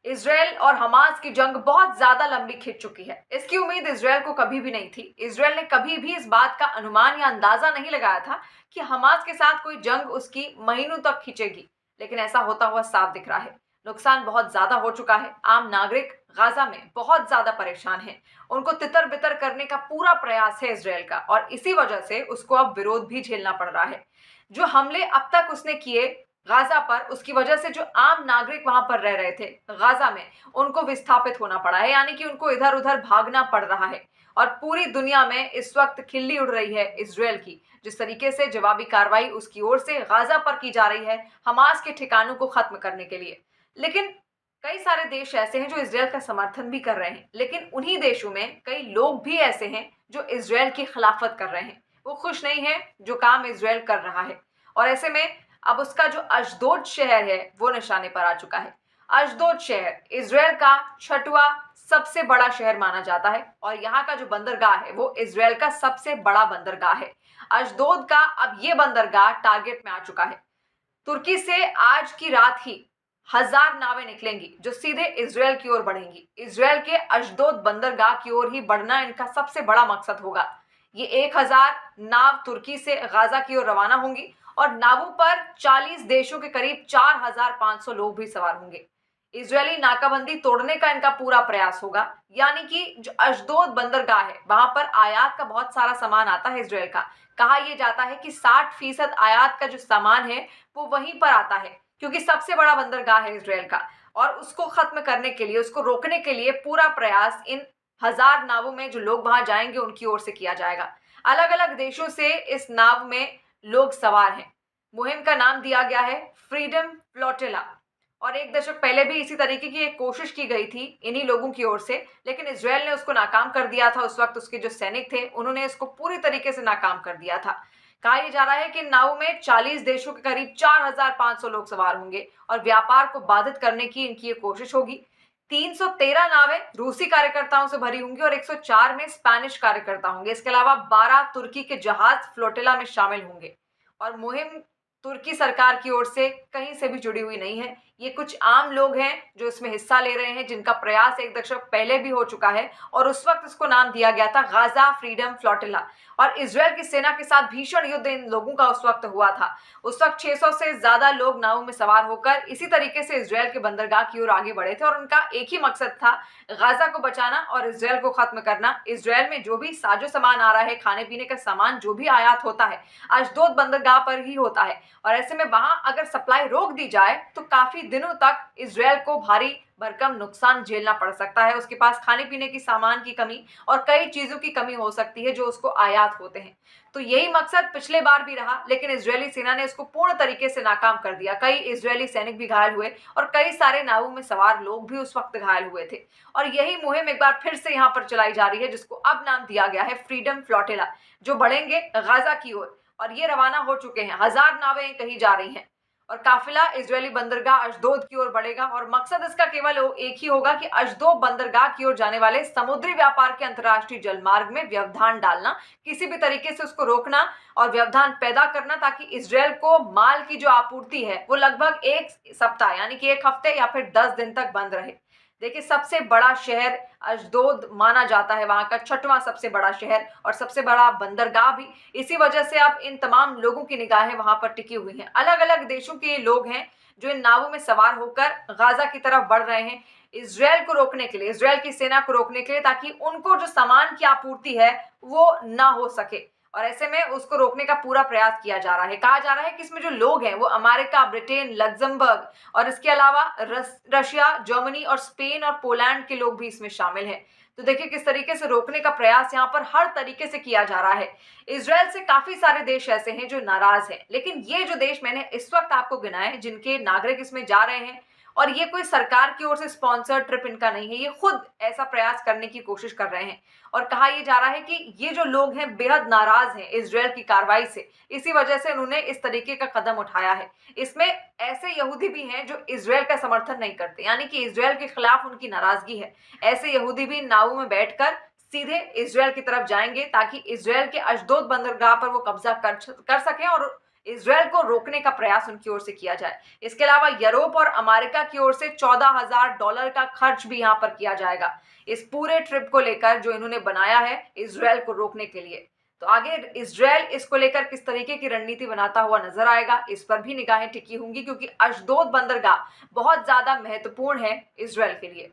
Israel और Hamas की जंग बहुत ज्यादा लंबी खिंच चुकी है। इसकी उम्मीद इजरायल को कभी भी नहीं थी। इजरायल ने कभी भी इस बात का अनुमान या अंदाजा नहीं लगाया था कि हमास के साथ कोई जंग उसकी महीनों तक खिंचेगी, लेकिन ऐसा होता हुआ साफ दिख रहा है। नुकसान बहुत ज्यादा हो चुका है। आम नागरिक गाजा में बहुत ज्यादा परेशान हैं। उनको तितर बितर करने का पूरा प्रयास है इजरायल का, और इसी वजह से उसको अब विरोध भी झेलना पड़ रहा है। जो हमले अब तक उसने किए गाजा पर, उसकी वजह से जो आम नागरिक वहां पर रह रहे थे गाजा में, उनको विस्थापित होना पड़ा है, यानी कि उनको इधर उधर भागना पड़ रहा है। और पूरी दुनिया में इस वक्त खिल्ली उड़ रही है इजरायल की, जिस तरीके से जवाबी कार्रवाई उसकी ओर से गाजा पर की जा रही है हमास के ठिकानों को खत्म करने के लिए। लेकिन कई सारे देश ऐसे हैं जो इजरायल का समर्थन भी कर रहे हैं, लेकिन उन्हीं देशों में कई लोग भी ऐसे हैं जो इजरायल की खिलाफत कर रहे हैं। वो खुश नहीं है जो काम इजरायल कर रहा है, और ऐसे में अब उसका जो अशदोद शहर है वो निशाने पर आ चुका है। अशदोद शहर इजरायल का छठवां सबसे बड़ा शहर माना जाता है, और यहाँ का जो बंदरगाह है वो इजरायल का सबसे बड़ा बंदरगाह है। अशदोद का अब ये बंदरगाह टारगेट में आ चुका है। तुर्की से आज की रात ही 1000 नावें निकलेंगी जो सीधे इजरायल की ओर बढ़ेंगी। इजरायल के अशदोद बंदरगाह की ओर ही बढ़ना इनका सबसे बड़ा मकसद होगा। ये 1000 नाव तुर्की से गाजा की ओर रवाना होंगी, और नावों पर 40 देशों के करीब 4500 लोग भी सवार होंगे। इजरायली नाकाबंदी तोड़ने का इनका पूरा प्रयास होगा, यानी कि जो अशदोद बंदरगाह है वहां पर आयात का बहुत सारा सामान आता है इजरायल का। कहा यह जाता है कि 60% आयात का जो सामान है वो वहीं पर आता है, क्योंकि सबसे बड़ा बंदरगाह है इजरायल का। और उसको खत्म करने के लिए, उसको रोकने के लिए पूरा प्रयास इन 1000 नावों में जो लोग वहां जाएंगे उनकी ओर से किया जाएगा। अलग अलग देशों से इस नाव में लोग सवार हैं। मुहिम का नाम दिया गया है फ्रीडम फ्लोटिला, और एक दशक पहले भी इसी तरीके की एक कोशिश की गई थी इन्हीं लोगों की ओर से, लेकिन इजरायल ने उसको नाकाम कर दिया था। उस वक्त उसके जो सैनिक थे उन्होंने इसको पूरी तरीके से नाकाम कर दिया था। कहा यह जा रहा है कि नावों में 40 देशों के करीब 4500 लोग सवार होंगे, और व्यापार को बाधित करने की इनकी ये कोशिश होगी। 313 नावें रूसी कार्यकर्ताओं से भरी होंगी और 104 में स्पेनिश कार्यकर्ता होंगे। इसके अलावा 12 तुर्की के जहाज फ्लोटिला में शामिल होंगे। और मुहिम तुर्की सरकार की ओर से कहीं से भी जुड़ी हुई नहीं है। ये कुछ आम लोग हैं जो इसमें हिस्सा ले रहे हैं, जिनका प्रयास एक दशक पहले भी हो चुका है, और उस वक्त इसको नाम दिया गया था गाजा फ्रीडम फ्लोटिला। और इजरायल की सेना के साथ भीषण युद्ध इन लोगों का उस वक्त हुआ था। उस वक्त 600 से ज्यादा लोग नावों में सवार होकर इसी तरीके से इजरायल के बंदरगाह की ओर आगे बढ़े थे, और उनका एक ही मकसद था, गाजा को बचाना और इजरायल को खत्म करना। इजरायल में जो भी साजो सामान आ रहा है, खाने पीने का सामान जो भी आयात होता है, अशदोद बंदरगाह पर ही होता है। और ऐसे में वहां अगर सप्लाई रोक दी जाए तो काफी दिनों तक इजरायल को भारी भरकम नुकसान झेलना पड़ सकता है। उसके पास खाने पीने की सामान की कमी और कई चीजों की कमी हो सकती है जो उसको आयात होते हैं। तो यही मकसद पिछले बार भी रहा, लेकिन इजरायली सेना ने इसको पूर्ण तरीके से नाकाम कर दिया। कई इजरायली सैनिक भी घायल हुए, और कई सारे नावों में सवार लोग भी उस वक्त घायल हुए थे। और यही मुहिम एक बार फिर से यहाँ पर चलाई जा रही है, जिसको अब नाम दिया गया है फ्रीडम फ्लोटिला, जो बढ़ेंगे गाजा की ओर। और ये रवाना हो चुके हैं। 1000 नावें कहीं जा रही हैं, और काफिला इजरायली बंदरगाह अशदोद की ओर बढ़ेगा। और मकसद इसका केवल एक ही होगा कि अशदोद बंदरगाह की ओर जाने वाले समुद्री व्यापार के अंतर्राष्ट्रीय जलमार्ग में व्यवधान डालना, किसी भी तरीके से उसको रोकना और व्यवधान पैदा करना, ताकि इजरायल को माल की जो आपूर्ति है वो लगभग एक सप्ताह यानी कि एक हफ्ते या फिर 10 दिन तक बंद रहे। देखिए, सबसे बड़ा शहर अशदोद माना जाता है, वहां का छठवां सबसे बड़ा शहर और सबसे बड़ा बंदरगाह भी। इसी वजह से अब इन तमाम लोगों की निगाहें वहां पर टिकी हुई हैं। अलग अलग देशों के लोग हैं जो इन नावों में सवार होकर गाजा की तरफ बढ़ रहे हैं, इजरायल को रोकने के लिए, इजरायल की सेना को रोकने के लिए, ताकि उनको जो सामान की आपूर्ति है वो ना हो सके। और ऐसे में उसको रोकने का पूरा प्रयास किया जा रहा है। कहा जा रहा है कि इसमें जो लोग हैं वो अमेरिका, ब्रिटेन, लग्जमबर्ग और इसके अलावा रशिया, जर्मनी और स्पेन और पोलैंड के लोग भी इसमें शामिल हैं। तो देखिए किस तरीके से रोकने का प्रयास यहाँ पर हर तरीके से किया जा रहा है। इजरायल से काफी सारे देश ऐसे हैं जो नाराज हैं, लेकिन ये जो देश मैंने इस वक्त आपको गिनाए जिनके नागरिक इसमें जा रहे हैं, और ये कोई सरकार की ओर से स्पॉन्सर्ड ट्रिप इनका नहीं है, ये खुद ऐसा प्रयास करने की कोशिश कर रहे हैं। और कहा यह जा रहा है कि ये जो लोग हैं बेहद नाराज हैं इजरायल की कार्रवाई से, इसी वजह से उन्होंने इस तरीके का कदम उठाया है। इसमें ऐसे यहूदी भी हैं जो इजरायल का समर्थन नहीं करते, यानी कि इजरायल के खिलाफ उनकी नाराजगी है। ऐसे यहूदी भी नावों में बैठकर सीधे इजरायल की तरफ जाएंगे, ताकि इजरायल के अशदोद बंदरगाह पर वो कब्जा कर सकें और इसराइल को रोकने का प्रयास उनकी ओर से किया जाए। इसके अलावा यूरोप और अमेरिका की ओर से $14,000 का खर्च भी यहां पर किया जाएगा इस पूरे ट्रिप को लेकर जो इन्होंने बनाया है इसराइल को रोकने के लिए। तो आगे इसराइल इसको लेकर किस तरीके की रणनीति बनाता हुआ नजर आएगा, इस पर भी निगाहें टिकी होंगी, क्योंकि अशदोद बंदरगाह बहुत ज्यादा महत्वपूर्ण है इसराइल के लिए।